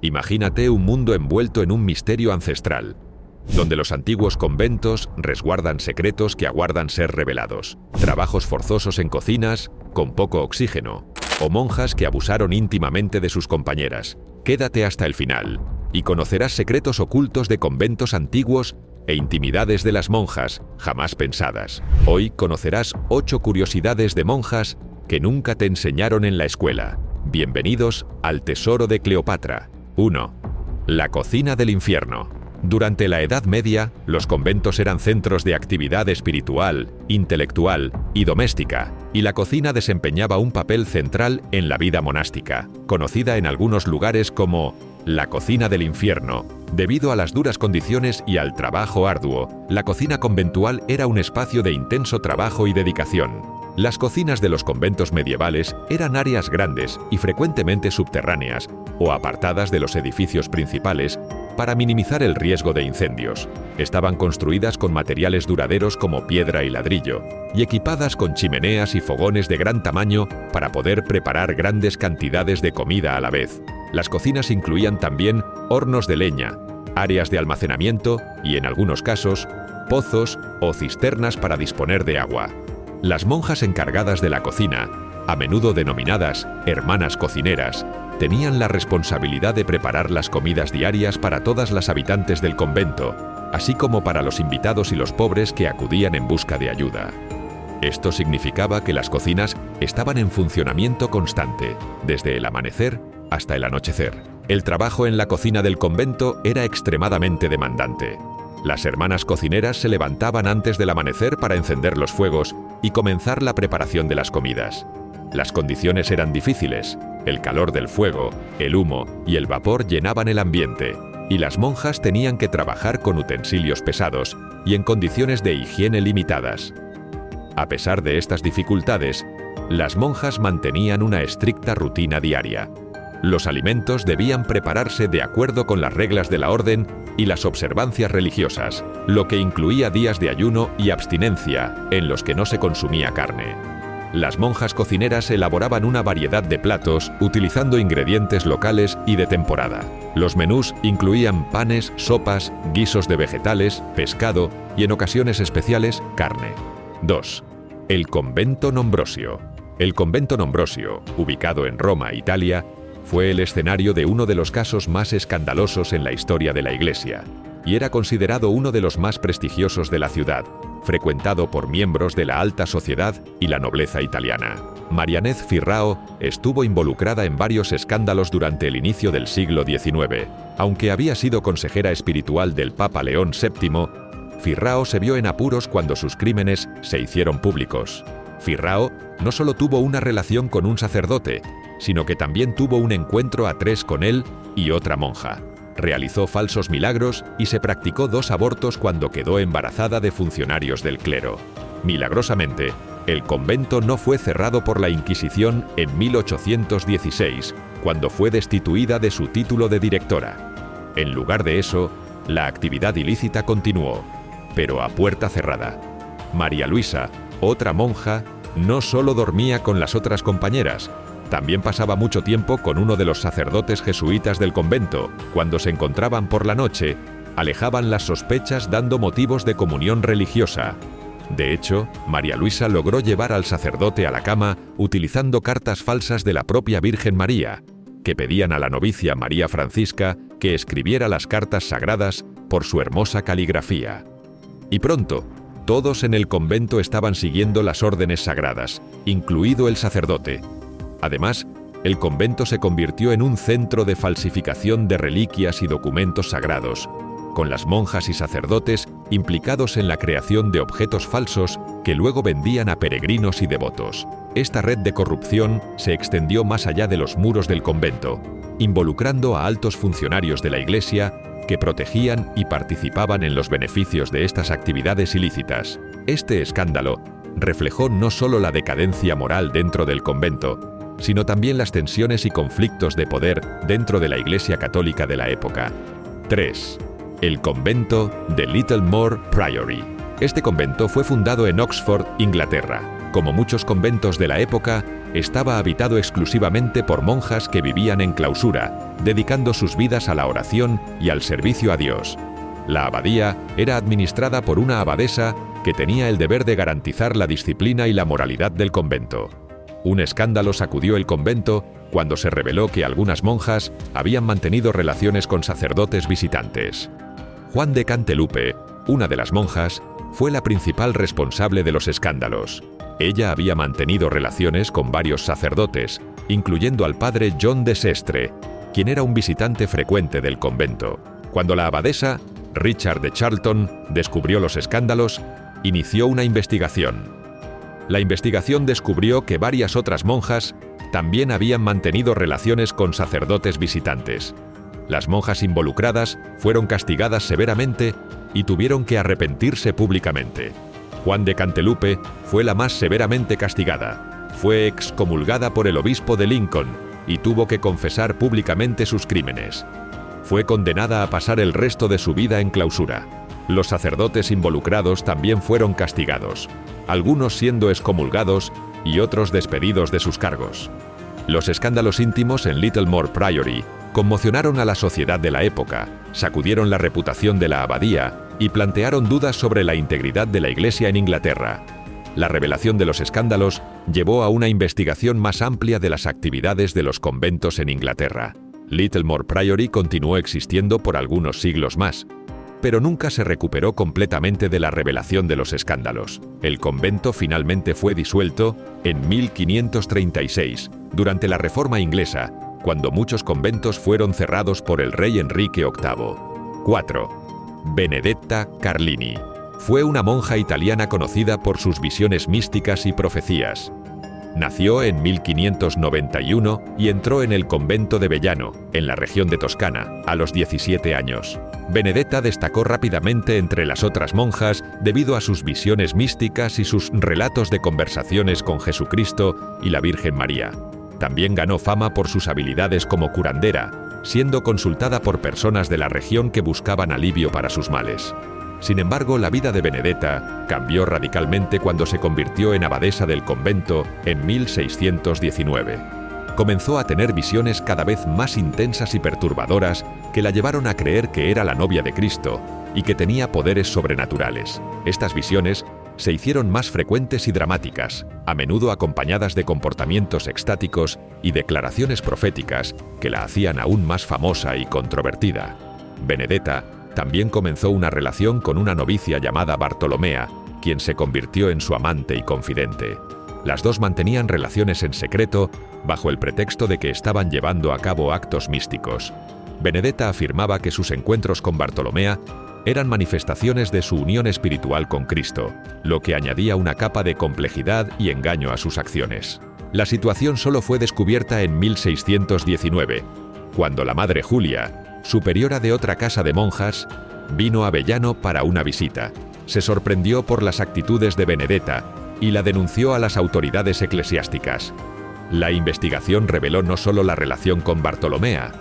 Imagínate un mundo envuelto en un misterio ancestral, donde los antiguos conventos resguardan secretos que aguardan ser revelados, trabajos forzosos en cocinas, con poco oxígeno, o monjas que abusaron íntimamente de sus compañeras. Quédate hasta el final y conocerás secretos ocultos de conventos antiguos e intimidades de las monjas jamás pensadas. Hoy conocerás 8 curiosidades de monjas que nunca te enseñaron en la escuela. Bienvenidos al tesoro de Cleopatra. 1. La cocina del infierno. Durante la Edad Media, los conventos eran centros de actividad espiritual, intelectual y doméstica, y la cocina desempeñaba un papel central en la vida monástica, conocida en algunos lugares como la cocina del infierno. Debido a las duras condiciones y al trabajo arduo, la cocina conventual era un espacio de intenso trabajo y dedicación. Las cocinas de los conventos medievales eran áreas grandes y frecuentemente subterráneas o apartadas de los edificios principales para minimizar el riesgo de incendios. Estaban construidas con materiales duraderos como piedra y ladrillo y equipadas con chimeneas y fogones de gran tamaño para poder preparar grandes cantidades de comida a la vez. Las cocinas incluían también hornos de leña, áreas de almacenamiento y, en algunos casos, pozos o cisternas para disponer de agua. Las monjas encargadas de la cocina, a menudo denominadas hermanas cocineras, tenían la responsabilidad de preparar las comidas diarias para todas las habitantes del convento, así como para los invitados y los pobres que acudían en busca de ayuda. Esto significaba que las cocinas estaban en funcionamiento constante, desde el amanecer hasta el anochecer. El trabajo en la cocina del convento era extremadamente demandante. Las hermanas cocineras se levantaban antes del amanecer para encender los fuegos y comenzar la preparación de las comidas. Las condiciones eran difíciles. El calor del fuego, el humo y el vapor llenaban el ambiente, y las monjas tenían que trabajar con utensilios pesados y en condiciones de higiene limitadas. A pesar de estas dificultades, las monjas mantenían una estricta rutina diaria. Los alimentos debían prepararse de acuerdo con las reglas de la orden y las observancias religiosas, lo que incluía días de ayuno y abstinencia en los que no se consumía carne. Las monjas cocineras elaboraban una variedad de platos utilizando ingredientes locales y de temporada. Los menús incluían panes, sopas, guisos de vegetales, pescado y, en ocasiones especiales, carne. 2. El convento Nombrosio. El convento Nombrosio, ubicado en Roma, Italia, fue el escenario de uno de los casos más escandalosos en la historia de la Iglesia, y era considerado uno de los más prestigiosos de la ciudad, frecuentado por miembros de la alta sociedad y la nobleza italiana. Marianez Firrao estuvo involucrada en varios escándalos durante el inicio del siglo XIX. Aunque había sido consejera espiritual del Papa León VII, Firrao se vio en apuros cuando sus crímenes se hicieron públicos. Firrao no solo tuvo una relación con un sacerdote, sino que también tuvo un encuentro a 3 con él y otra monja. Realizó falsos milagros y se practicó 2 abortos cuando quedó embarazada de funcionarios del clero. Milagrosamente, el convento no fue cerrado por la Inquisición en 1816, cuando fue destituida de su título de directora. En lugar de eso, la actividad ilícita continuó, pero a puerta cerrada. María Luisa, otra monja, no solo dormía con las otras compañeras, también pasaba mucho tiempo con uno de los sacerdotes jesuitas del convento. Cuando se encontraban por la noche, alejaban las sospechas dando motivos de comunión religiosa. De hecho, María Luisa logró llevar al sacerdote a la cama utilizando cartas falsas de la propia Virgen María, que pedían a la novicia María Francisca que escribiera las cartas sagradas por su hermosa caligrafía. Y pronto, todos en el convento estaban siguiendo las órdenes sagradas, incluido el sacerdote. Además, el convento se convirtió en un centro de falsificación de reliquias y documentos sagrados, con las monjas y sacerdotes implicados en la creación de objetos falsos que luego vendían a peregrinos y devotos. Esta red de corrupción se extendió más allá de los muros del convento, involucrando a altos funcionarios de la Iglesia que protegían y participaban en los beneficios de estas actividades ilícitas. Este escándalo reflejó no solo la decadencia moral dentro del convento, sino también las tensiones y conflictos de poder dentro de la Iglesia católica de la época. 3. El convento de Littlemore Priory. Este convento fue fundado en Oxford, Inglaterra. Como muchos conventos de la época, estaba habitado exclusivamente por monjas que vivían en clausura, dedicando sus vidas a la oración y al servicio a Dios. La abadía era administrada por una abadesa que tenía el deber de garantizar la disciplina y la moralidad del convento. Un escándalo sacudió el convento cuando se reveló que algunas monjas habían mantenido relaciones con sacerdotes visitantes. Juan de Cantelupe, una de las monjas, fue la principal responsable de los escándalos. Ella había mantenido relaciones con varios sacerdotes, incluyendo al padre John de Sestre, quien era un visitante frecuente del convento. Cuando la abadesa, Richard de Charlton, descubrió los escándalos, inició una investigación. La investigación descubrió que varias otras monjas también habían mantenido relaciones con sacerdotes visitantes. Las monjas involucradas fueron castigadas severamente y tuvieron que arrepentirse públicamente. Juan de Cantelupe fue la más severamente castigada. Fue excomulgada por el obispo de Lincoln y tuvo que confesar públicamente sus crímenes. Fue condenada a pasar el resto de su vida en clausura. Los sacerdotes involucrados también fueron castigados, algunos siendo excomulgados y otros despedidos de sus cargos. Los escándalos íntimos en Littlemore Priory conmocionaron a la sociedad de la época, sacudieron la reputación de la abadía y plantearon dudas sobre la integridad de la Iglesia en Inglaterra. La revelación de los escándalos llevó a una investigación más amplia de las actividades de los conventos en Inglaterra. Littlemore Priory continuó existiendo por algunos siglos más, pero nunca se recuperó completamente de la revelación de los escándalos. El convento finalmente fue disuelto en 1536, durante la Reforma inglesa, cuando muchos conventos fueron cerrados por el rey Enrique VIII. 4. Benedetta Carlini. Fue una monja italiana conocida por sus visiones místicas y profecías. Nació en 1591 y entró en el convento de Vellano, en la región de Toscana, a los 17 años. Benedetta destacó rápidamente entre las otras monjas debido a sus visiones místicas y sus relatos de conversaciones con Jesucristo y la Virgen María. También ganó fama por sus habilidades como curandera, siendo consultada por personas de la región que buscaban alivio para sus males. Sin embargo, la vida de Benedetta cambió radicalmente cuando se convirtió en abadesa del convento en 1619. Comenzó a tener visiones cada vez más intensas y perturbadoras que la llevaron a creer que era la novia de Cristo y que tenía poderes sobrenaturales. Estas visiones se hicieron más frecuentes y dramáticas, a menudo acompañadas de comportamientos extáticos y declaraciones proféticas que la hacían aún más famosa y controvertida. Benedetta también comenzó una relación con una novicia llamada Bartolomea, quien se convirtió en su amante y confidente. Las dos mantenían relaciones en secreto bajo el pretexto de que estaban llevando a cabo actos místicos. Benedetta afirmaba que sus encuentros con Bartolomea eran manifestaciones de su unión espiritual con Cristo, lo que añadía una capa de complejidad y engaño a sus acciones. La situación solo fue descubierta en 1619, cuando la madre Julia, superiora de otra casa de monjas, vino a Vellano para una visita. Se sorprendió por las actitudes de Benedetta y la denunció a las autoridades eclesiásticas. La investigación reveló no solo la relación con Bartolomea,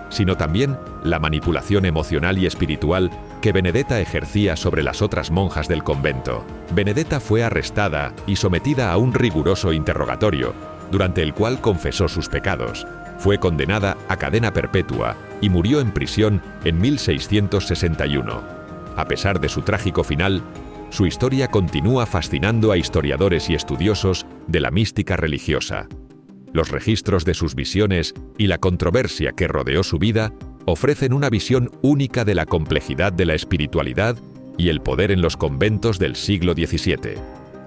sino también la manipulación emocional y espiritual que Benedetta ejercía sobre las otras monjas del convento. Benedetta fue arrestada y sometida a un riguroso interrogatorio, durante el cual confesó sus pecados. Fue condenada a cadena perpetua y murió en prisión en 1661. A pesar de su trágico final, su historia continúa fascinando a historiadores y estudiosos de la mística religiosa. Los registros de sus visiones y la controversia que rodeó su vida ofrecen una visión única de la complejidad de la espiritualidad y el poder en los conventos del siglo XVII.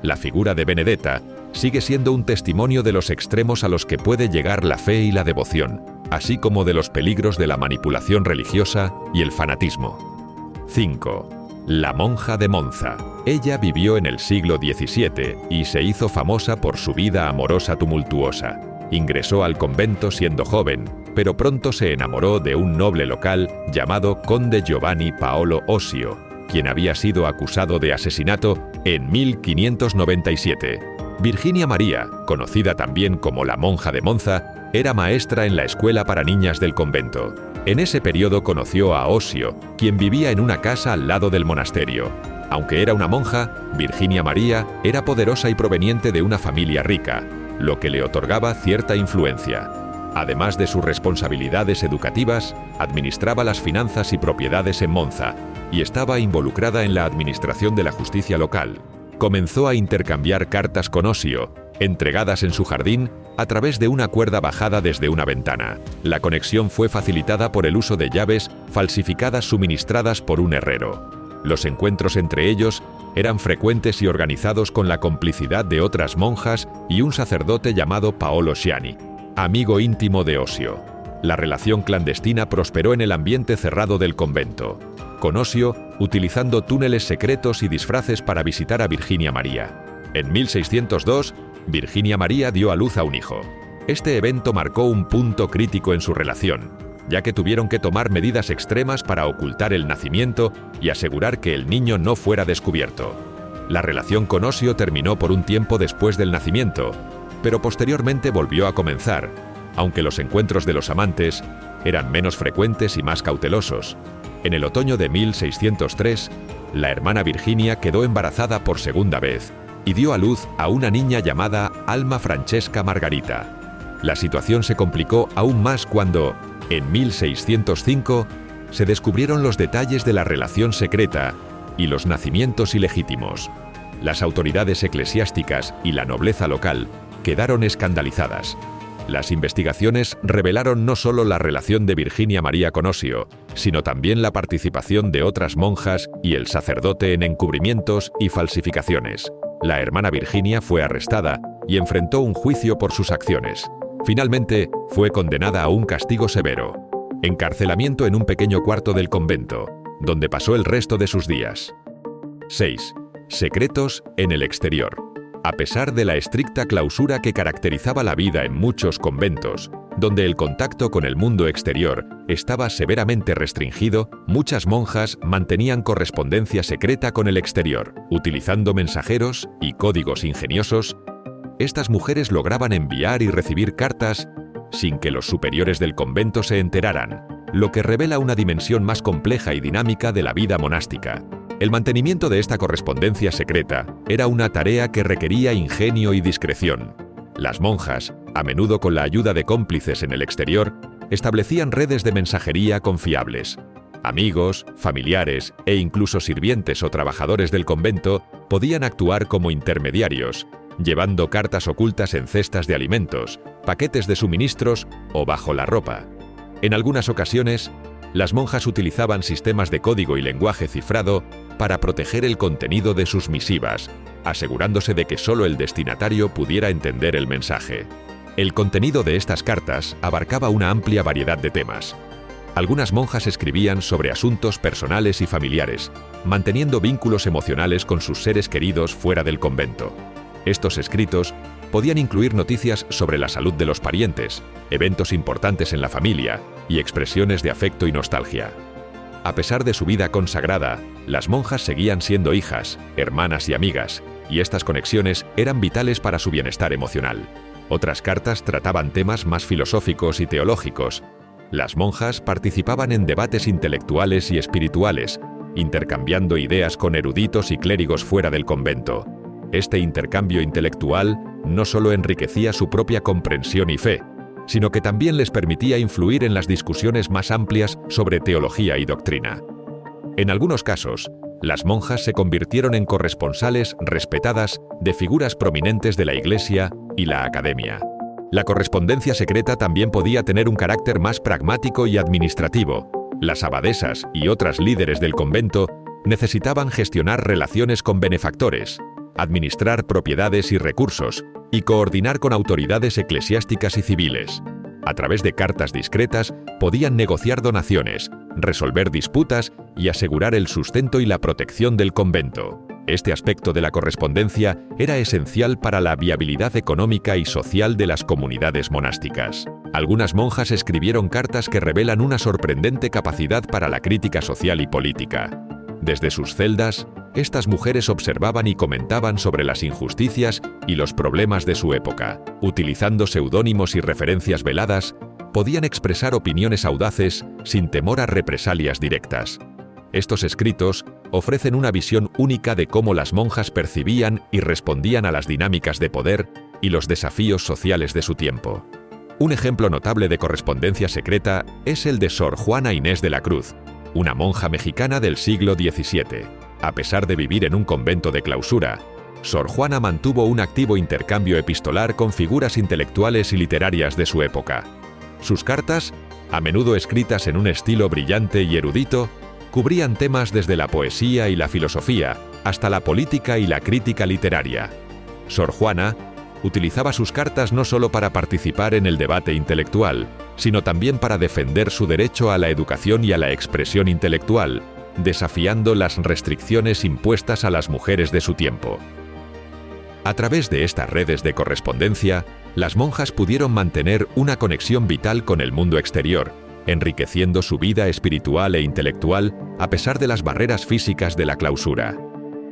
La figura de Benedetta sigue siendo un testimonio de los extremos a los que puede llegar la fe y la devoción, así como de los peligros de la manipulación religiosa y el fanatismo. 5. La monja de Monza. Ella vivió en el siglo XVII y se hizo famosa por su vida amorosa tumultuosa. Ingresó al convento siendo joven, pero pronto se enamoró de un noble local llamado Conde Giovanni Paolo Osio, quien había sido acusado de asesinato en 1597. Virginia María, conocida también como la monja de Monza, era maestra en la escuela para niñas del convento. En ese periodo conoció a Osio, quien vivía en una casa al lado del monasterio. Aunque era una monja, Virginia María era poderosa y proveniente de una familia rica. lo que le otorgaba cierta influencia. Además de sus responsabilidades educativas, administraba las finanzas y propiedades en Monza y estaba involucrada en la administración de la justicia local. Comenzó a intercambiar cartas con Osio, entregadas en su jardín a través de una cuerda bajada desde una ventana. La conexión fue facilitada por el uso de llaves falsificadas suministradas por un herrero. Los encuentros entre ellos eran frecuentes y organizados con la complicidad de otras monjas y un sacerdote llamado Paolo Sciani, amigo íntimo de Osio. La relación clandestina prosperó en el ambiente cerrado del convento, con Osio utilizando túneles secretos y disfraces para visitar a Virginia María. En 1602, Virginia María dio a luz a un hijo. Este evento marcó un punto crítico en su relación, ya que tuvieron que tomar medidas extremas para ocultar el nacimiento y asegurar que el niño no fuera descubierto. La relación con Osio terminó por un tiempo después del nacimiento, pero posteriormente volvió a comenzar, aunque los encuentros de los amantes eran menos frecuentes y más cautelosos. En el otoño de 1603, la hermana Virginia quedó embarazada por segunda vez y dio a luz a una niña llamada Alma Francesca Margarita. La situación se complicó aún más cuando, en 1605, se descubrieron los detalles de la relación secreta y los nacimientos ilegítimos. Las autoridades eclesiásticas y la nobleza local quedaron escandalizadas. Las investigaciones revelaron no solo la relación de Virginia María con Osio, sino también la participación de otras monjas y el sacerdote en encubrimientos y falsificaciones. La hermana Virginia fue arrestada y enfrentó un juicio por sus acciones. Finalmente, fue condenada a un castigo severo: encarcelamiento en un pequeño cuarto del convento, donde pasó el resto de sus días. 6. Secretos en el exterior. A pesar de la estricta clausura que caracterizaba la vida en muchos conventos, donde el contacto con el mundo exterior estaba severamente restringido, muchas monjas mantenían correspondencia secreta con el exterior. Utilizando mensajeros y códigos ingeniosos, estas mujeres lograban enviar y recibir cartas sin que los superiores del convento se enteraran, lo que revela una dimensión más compleja y dinámica de la vida monástica. El mantenimiento de esta correspondencia secreta era una tarea que requería ingenio y discreción. Las monjas, a menudo con la ayuda de cómplices en el exterior, establecían redes de mensajería confiables. Amigos, familiares e incluso sirvientes o trabajadores del convento podían actuar como intermediarios, llevando cartas ocultas en cestas de alimentos, paquetes de suministros o bajo la ropa. En algunas ocasiones, las monjas utilizaban sistemas de código y lenguaje cifrado para proteger el contenido de sus misivas, asegurándose de que solo el destinatario pudiera entender el mensaje. El contenido de estas cartas abarcaba una amplia variedad de temas. Algunas monjas escribían sobre asuntos personales y familiares, manteniendo vínculos emocionales con sus seres queridos fuera del convento. Estos escritos podían incluir noticias sobre la salud de los parientes, eventos importantes en la familia y expresiones de afecto y nostalgia. A pesar de su vida consagrada, las monjas seguían siendo hijas, hermanas y amigas, y estas conexiones eran vitales para su bienestar emocional. Otras cartas trataban temas más filosóficos y teológicos. Las monjas participaban en debates intelectuales y espirituales, intercambiando ideas con eruditos y clérigos fuera del convento. Este intercambio intelectual no solo enriquecía su propia comprensión y fe, sino que también les permitía influir en las discusiones más amplias sobre teología y doctrina. En algunos casos, las monjas se convirtieron en corresponsales respetadas de figuras prominentes de la Iglesia y la academia. La correspondencia secreta también podía tener un carácter más pragmático y administrativo. Las abadesas y otras líderes del convento necesitaban gestionar relaciones con benefactores, administrar propiedades y recursos, y coordinar con autoridades eclesiásticas y civiles. A través de cartas discretas, podían negociar donaciones, resolver disputas y asegurar el sustento y la protección del convento. Este aspecto de la correspondencia era esencial para la viabilidad económica y social de las comunidades monásticas. Algunas monjas escribieron cartas que revelan una sorprendente capacidad para la crítica social y política. Desde sus celdas, estas mujeres observaban y comentaban sobre las injusticias y los problemas de su época. Utilizando seudónimos y referencias veladas, podían expresar opiniones audaces sin temor a represalias directas. Estos escritos ofrecen una visión única de cómo las monjas percibían y respondían a las dinámicas de poder y los desafíos sociales de su tiempo. Un ejemplo notable de correspondencia secreta es el de Sor Juana Inés de la Cruz, una monja mexicana del siglo XVII. A pesar de vivir en un convento de clausura, Sor Juana mantuvo un activo intercambio epistolar con figuras intelectuales y literarias de su época. Sus cartas, a menudo escritas en un estilo brillante y erudito, cubrían temas desde la poesía y la filosofía hasta la política y la crítica literaria. Sor Juana utilizaba sus cartas no solo para participar en el debate intelectual, sino también para defender su derecho a la educación y a la expresión intelectual, desafiando las restricciones impuestas a las mujeres de su tiempo. A través de estas redes de correspondencia, las monjas pudieron mantener una conexión vital con el mundo exterior, enriqueciendo su vida espiritual e intelectual a pesar de las barreras físicas de la clausura.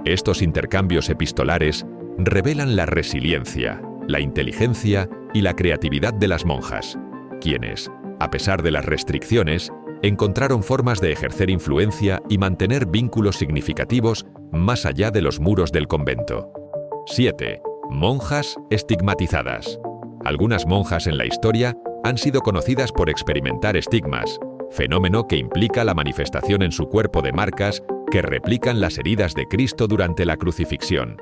Estos intercambios epistolares revelan la resiliencia, la inteligencia y la creatividad de las monjas, quienes, a pesar de las restricciones, encontraron formas de ejercer influencia y mantener vínculos significativos más allá de los muros del convento. 7. Monjas estigmatizadas. Algunas monjas en la historia han sido conocidas por experimentar estigmas, fenómeno que implica la manifestación en su cuerpo de marcas que replican las heridas de Cristo durante la crucifixión.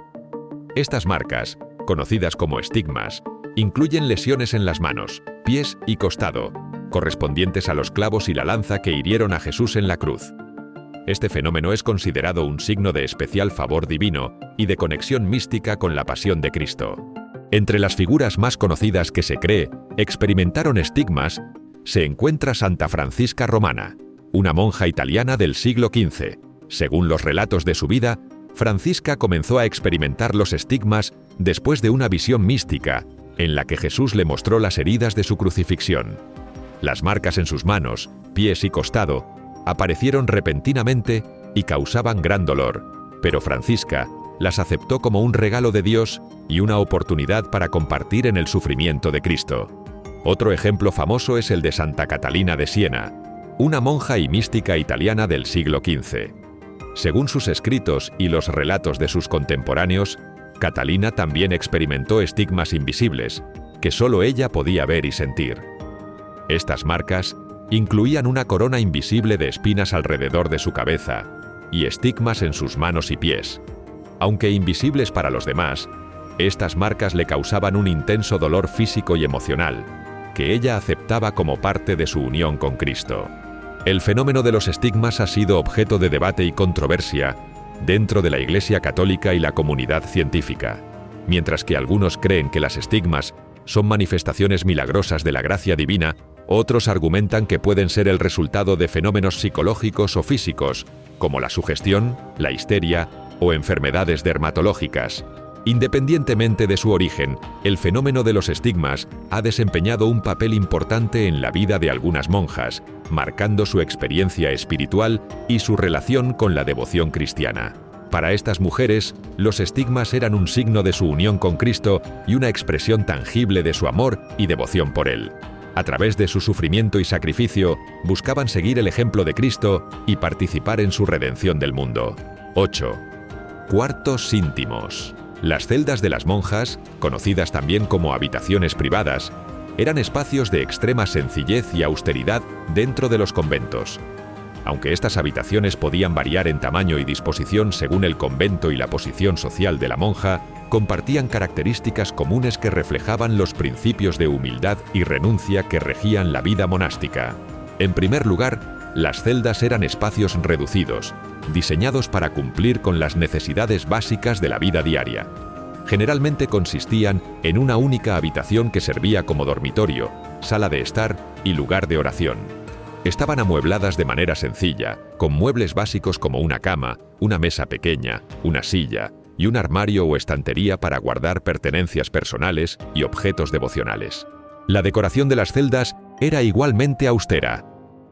Estas marcas, conocidas como estigmas, incluyen lesiones en las manos, pies y costado, correspondientes a los clavos y la lanza que hirieron a Jesús en la cruz. Este fenómeno es considerado un signo de especial favor divino y de conexión mística con la pasión de Cristo. Entre las figuras más conocidas que se cree experimentaron estigmas, se encuentra Santa Francisca Romana, una monja italiana del siglo XV. Según los relatos de su vida, Francisca comenzó a experimentar los estigmas después de una visión mística, en la que Jesús le mostró las heridas de su crucifixión. Las marcas en sus manos, pies y costado aparecieron repentinamente y causaban gran dolor, pero Francisca las aceptó como un regalo de Dios y una oportunidad para compartir en el sufrimiento de Cristo. Otro ejemplo famoso es el de Santa Catalina de Siena, una monja y mística italiana del siglo XV. Según sus escritos y los relatos de sus contemporáneos, Catalina también experimentó estigmas invisibles, que solo ella podía ver y sentir. Estas marcas incluían una corona invisible de espinas alrededor de su cabeza y estigmas en sus manos y pies. Aunque invisibles para los demás, estas marcas le causaban un intenso dolor físico y emocional, que ella aceptaba como parte de su unión con Cristo. El fenómeno de los estigmas ha sido objeto de debate y controversia dentro de la Iglesia Católica y la comunidad científica. Mientras que algunos creen que las estigmas son manifestaciones milagrosas de la gracia divina, otros argumentan que pueden ser el resultado de fenómenos psicológicos o físicos, como la sugestión, la histeria o enfermedades dermatológicas. Independientemente de su origen, el fenómeno de los estigmas ha desempeñado un papel importante en la vida de algunas monjas, marcando su experiencia espiritual y su relación con la devoción cristiana. Para estas mujeres, los estigmas eran un signo de su unión con Cristo y una expresión tangible de su amor y devoción por Él. A través de su sufrimiento y sacrificio, buscaban seguir el ejemplo de Cristo y participar en su redención del mundo. 8. Cuartos íntimos. Las celdas de las monjas, conocidas también como habitaciones privadas, eran espacios de extrema sencillez y austeridad dentro de los conventos. Aunque estas habitaciones podían variar en tamaño y disposición según el convento y la posición social de la monja, compartían características comunes que reflejaban los principios de humildad y renuncia que regían la vida monástica. En primer lugar, las celdas eran espacios reducidos, diseñados para cumplir con las necesidades básicas de la vida diaria. Generalmente consistían en una única habitación que servía como dormitorio, sala de estar y lugar de oración. Estaban amuebladas de manera sencilla, con muebles básicos como una cama, una mesa pequeña, una silla y un armario o estantería para guardar pertenencias personales y objetos devocionales. La decoración de las celdas era igualmente austera.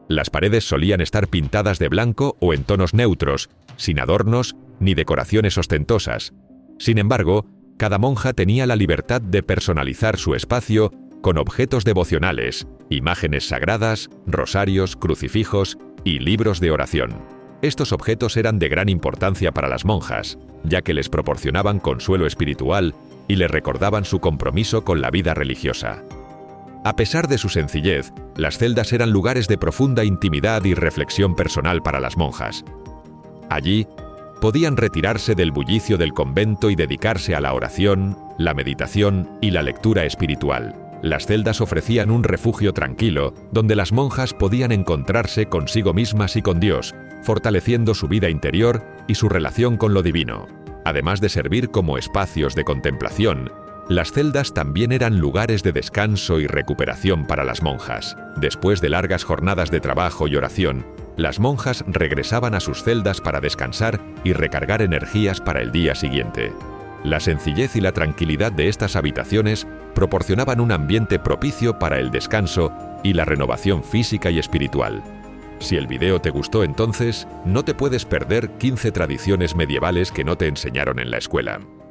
Las paredes solían estar pintadas de blanco o en tonos neutros, sin adornos ni decoraciones ostentosas. Sin embargo, cada monja tenía la libertad de personalizar su espacio con objetos devocionales, imágenes sagradas, rosarios, crucifijos y libros de oración. Estos objetos eran de gran importancia para las monjas, ya que les proporcionaban consuelo espiritual y le recordaban su compromiso con la vida religiosa. A pesar de su sencillez, las celdas eran lugares de profunda intimidad y reflexión personal para las monjas. Allí, podían retirarse del bullicio del convento y dedicarse a la oración, la meditación y la lectura espiritual. Las celdas ofrecían un refugio tranquilo, donde las monjas podían encontrarse consigo mismas y con Dios, fortaleciendo su vida interior y su relación con lo divino. Además de servir como espacios de contemplación, las celdas también eran lugares de descanso y recuperación para las monjas. Después de largas jornadas de trabajo y oración, las monjas regresaban a sus celdas para descansar y recargar energías para el día siguiente. La sencillez y la tranquilidad de estas habitaciones proporcionaban un ambiente propicio para el descanso y la renovación física y espiritual. Si el video te gustó entonces, no te puedes perder 15 tradiciones medievales que no te enseñaron en la escuela.